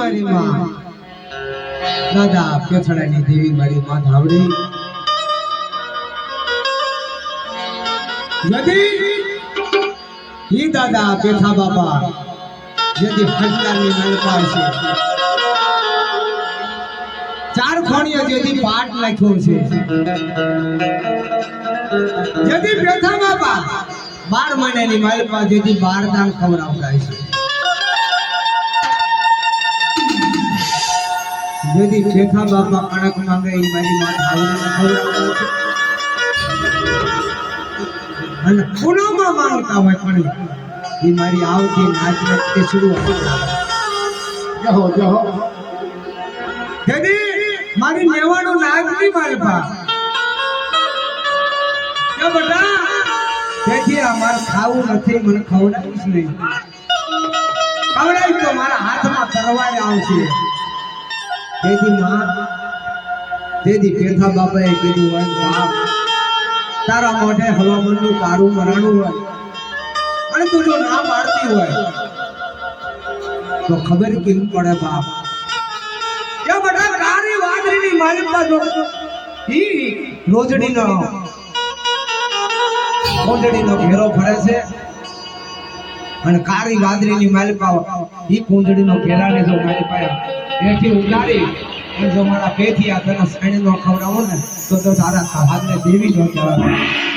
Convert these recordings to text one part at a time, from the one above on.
મારી માં દાદા પેથડાની દેવી મારી માં ધાવડી यदि ही दादा पेठा बाबा यदि हजलानी मालपा છે चार खोणिया यदि पाठ लख्यो છે यदि पेठा बाबा 12 મહિનાની માલપા यदि 12 દાન ખવડાવતા છે यदि पेठा बाबा कणक માંગે ઈ મારી માં ધાવડીને ખવડાવતા છે અને પૂનમમાં માંગતા હોય પણ એ મારી આવતી નાચને તે શરૂઆત જહો જહો જદી મારી મેવાનો નાચની માલપા કે બેટા તેથી અમાર ખાવું નથી મને ખવડાવીશ નહીં ખવડાવીશ તો મારા હાથમાં તરવાર આવશે તેથી માં તેથી પેઠા બાપાએ કીધું હોય બાપ તારા મોઢે હવામાનનું તારું મરાણું હોય અને તું જો ના પાડતી હોય તો ખબર કેમ પડે બાપ કે બેટા તારી વાદળીની માલિકમાં જો ઈ રોજડીનો ઘેરો ફરે છે અને કાળી વાદળીની માલિકા ઈ કુંજડીનો ઘેરાને જો માલિકા એથી ઉડાડી जो मारा पेथी आ तना साणे नो खवरावो ने तो तारा हाथ ने देवी जो कहेवा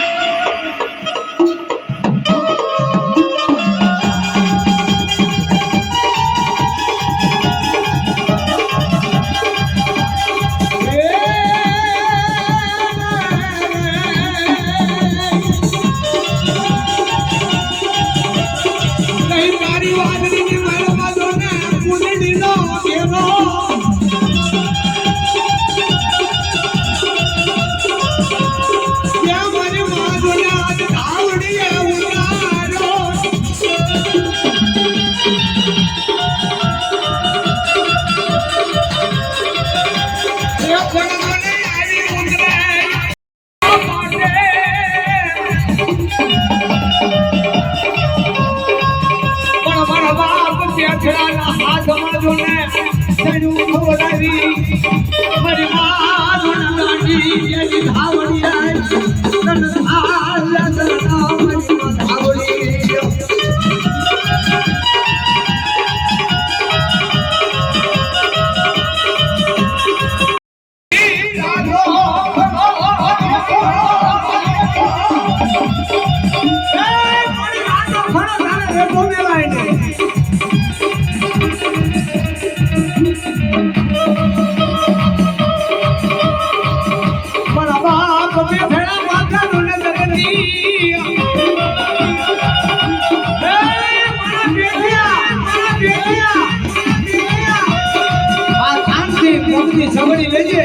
સવડી લેજે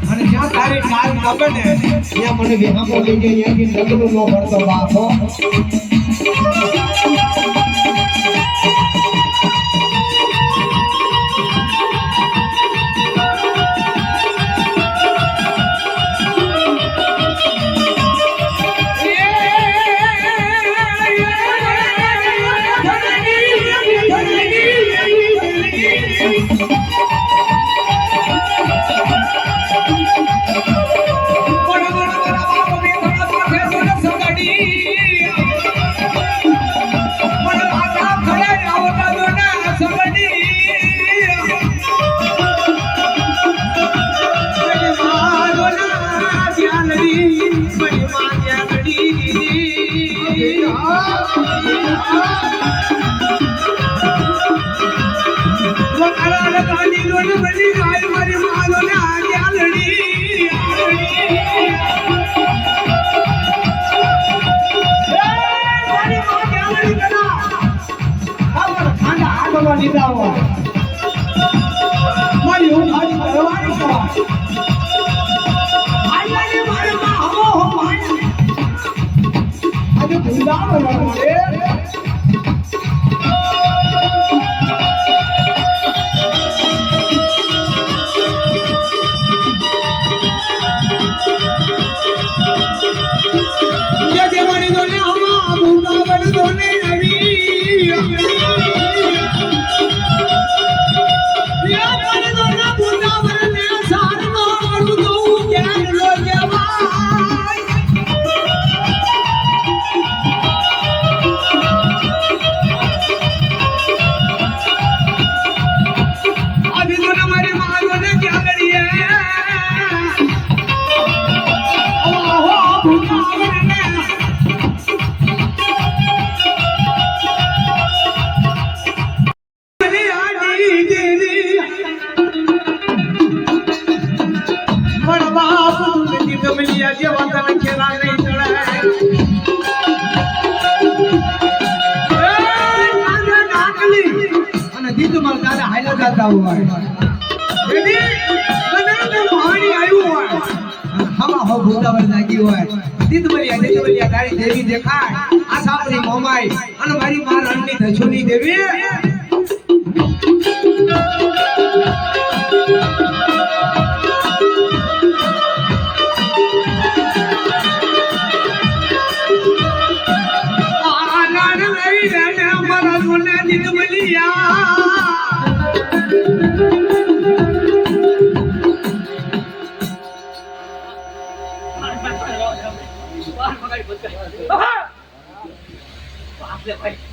અને જ્યાં તારી કાલ લાગે ને ત્યાં મને વિહામો લેજે અહીંયાથી નગરું નો ભરતો બાપો અમાર દાદા હાઈલા જાતા હોય તેથી કદાચ મહાણી આવ્યું હોય હવા હો ભૂતાવર લાગી હોય દીદબલિયા તારી દેવી દેખાય આ સાપરી મોમાઈ અને મારી માં રણની ધછોની દેવી ભાઈ